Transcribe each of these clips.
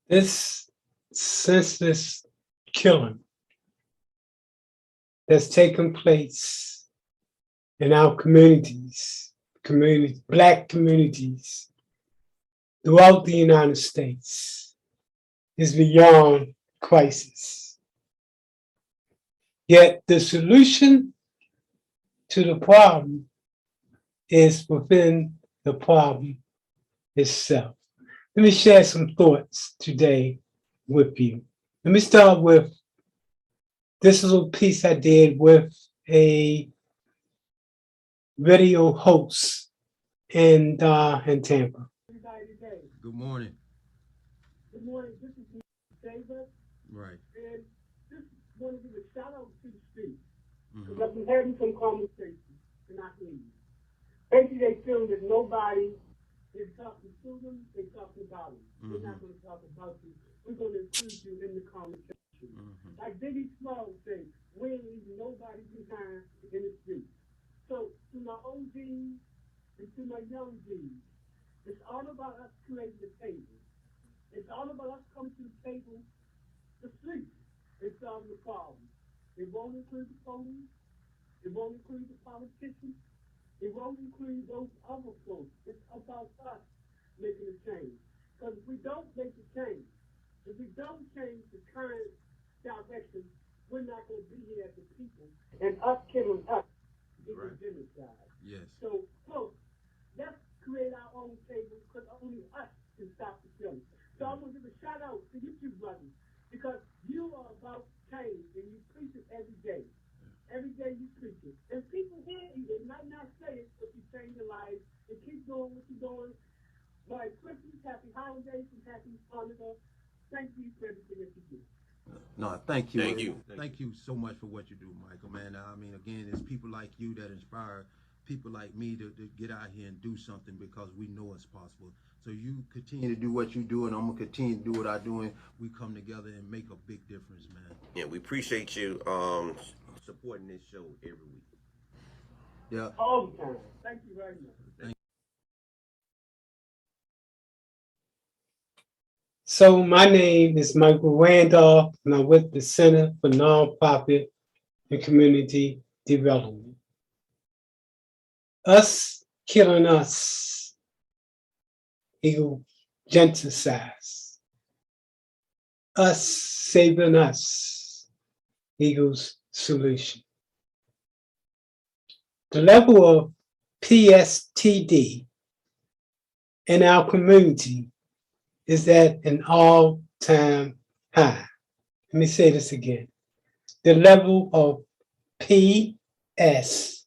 This senseless killing that's taken place in our Black communities throughout the United States is beyond crisis. Yet the solution to the problem is within the problem itself. Let me share some thoughts today with you. Let me start with this little piece I did with a radio host in Tampa. Good morning. Good morning. This is David, Right. and just want to give a shout out to the streets because Mm-hmm. I've been having some conversations, and I hear you. Basically, they feel that nobody is talking to them; they're talking about them. We're not going to talk about you. We're going to include you in the conversation. Like Biggie Small said, we ain't leaving nobody behind in the streets. So, to my OGs and to my young G's, it's all about us creating the table. It's all about us coming to the table, the streets, and solving the problem. It won't include the police. It won't include the politicians. It won't include those other folks. It's about us making a change. Because if we don't make the change, if we don't change the current direction, we're not going to be here as a people. And us killing us is a genocide. Yes. So, folks, let's create our own table because only us can stop the killing. So I'm going to give a shout out to you two brothers because you are about change and you preach it every day. Every day you preach it. And people hear you. They might not say it, but you change your lives and keep doing what you're doing. Merry Christmas, happy holidays, and happy Hanukkah. Thank you for everything that you do. No, thank you. Thank you. Thank you so much for what you do, Michael, man. I mean, again, it's people like you that inspire people like me to get out here and do something because we know it's possible. So you continue to do what you do, and I'm going to continue to do what I do, and we come together and make a big difference, man. Yeah, we appreciate you supporting this show every week. Yeah. All the time. Thank you very much. So my name is Michael Randolph, and I'm with the Center for Nonprofit and Community Development. Us killing us equal genocide. Us saving us equals solution. The level of PSTD in our community is at an all-time high. Let me say this again. The level of PSTD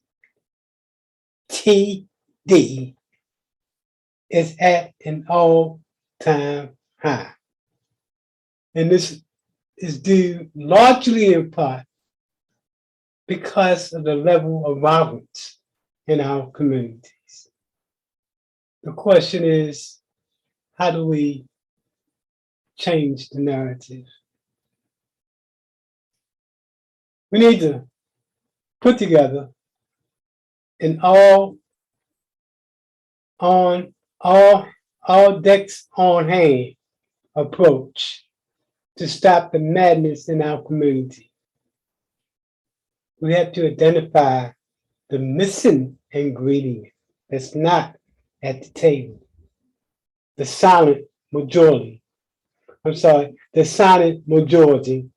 is at an all-time high. And this is due largely in part because of the level of violence in our communities. The question is, how do we change the narrative? We need to put together an all decks on hand approach to stop the madness in our community. We have to identify the missing ingredient that's not at the table. The silent majority. The silent majority.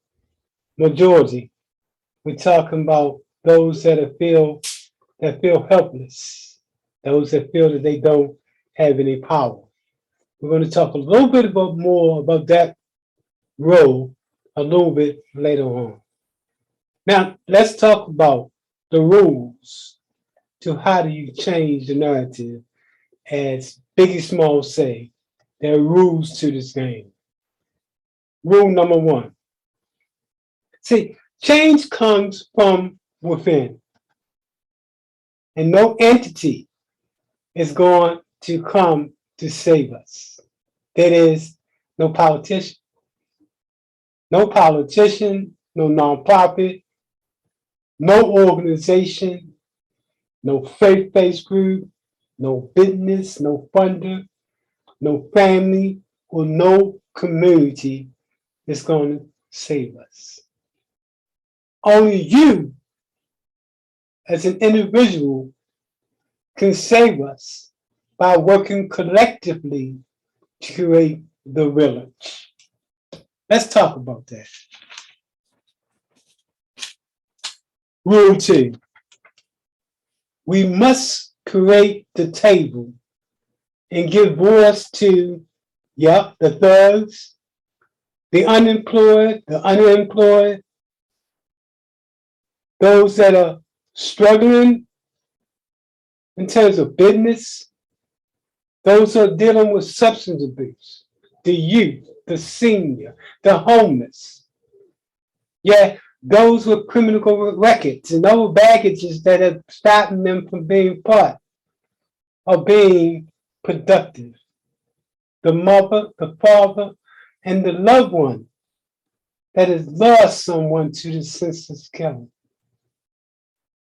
We're talking about those that feel helpless, those that feel that they don't have any power. We're going to talk a little bit more about that role a little bit later on. Now, let's talk about the rules to how do you change the narrative. As Biggie Small say, there are rules to this game. Rule number one. See, change comes from within. And no entity is going to come to save us. That is, no politician. No politician, no nonprofit, no organization, no faith-based group, no business, no funder, no family, or no community is going to save us. Only you, as an individual, can save us by working collectively to create the village. Let's talk about that. Rule 2. We must create the table and give voice to, the thugs, the unemployed, the unemployed, those that are struggling in terms of business, those who are dealing with substance abuse, the youth, the senior, the homeless. Yeah, those with criminal records and other baggages that are stopping them from being part of being productive. The mother, the father, and the loved one that has lost someone to the senseless killing.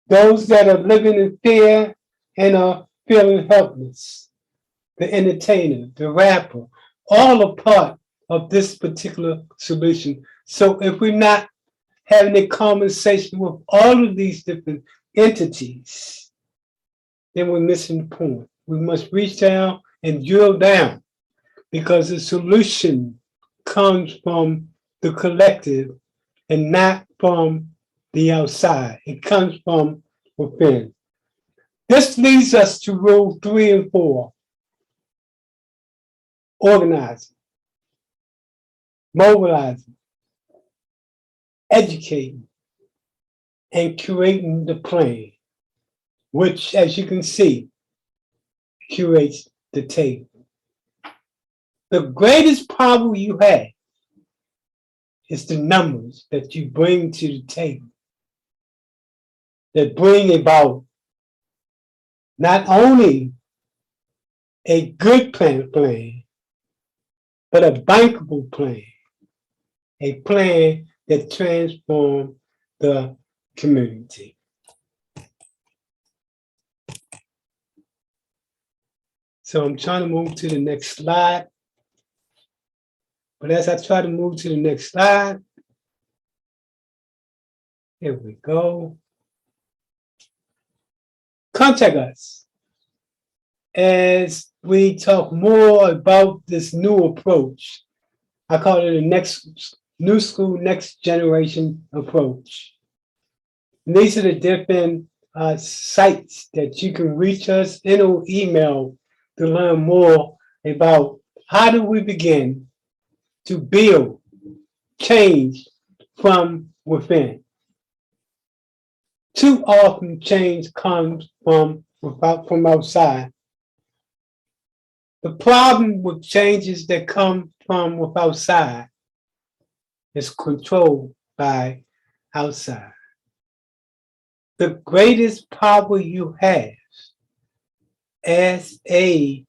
Those that are living in fear and are feeling helpless. The entertainer, the rapper, all are part of this particular solution. So if we're not having a conversation with all of these different entities, then we're missing the point. We must reach down and drill down, because the solution comes from the collective and not from the outside. It comes from within. This leads us to rule 3 and 4. Organizing, mobilizing, educating, and curating the plan, which, as you can see, curates the table. The greatest power you have is the numbers that you bring to the table, that bring about not only a good plan, but a bankable plan, a plan that transforms the community. So I'm trying to move to the next slide. But as I try to move to the next slide, here we go. Contact us as we talk more about this new approach. I call it a new school, next generation approach. And these are the different sites that you can reach us in or email to learn more about how do we begin to build change from within. Too often change comes from outside. The problem with changes that come from outside is controlled by outside. The greatest power you have as a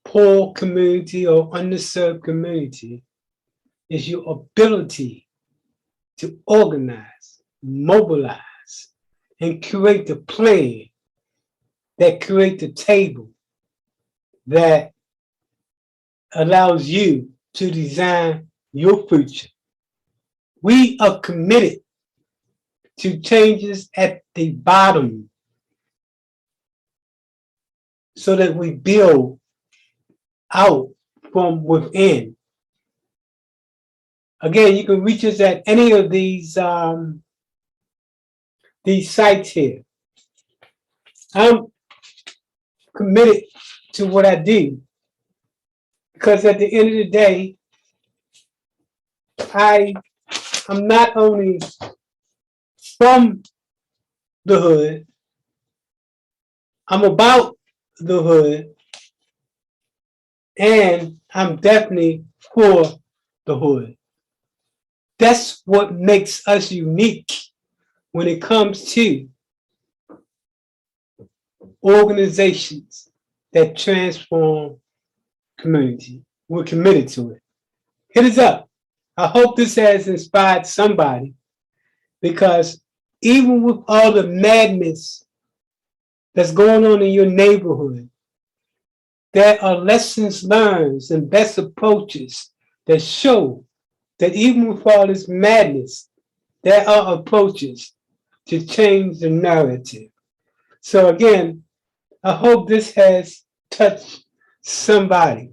poor community or underserved community is your ability to organize, mobilize, and create the plan that create the table that allows you to design your future. We are committed to changes at the bottom so that we build out from within. Again, you can reach us at any of these sites here. I'm committed to what I do because at the end of the day, I'm not only from the hood, I'm about the hood, and I'm definitely for the hood. That's what makes us unique when it comes to organizations that transform community. We're committed to it. Hit us up. I hope this has inspired somebody, because even with all the madness that's going on in your neighborhood, there are lessons learned and best approaches that show that even with all this madness, there are approaches to change the narrative. So again, I hope this has touched somebody.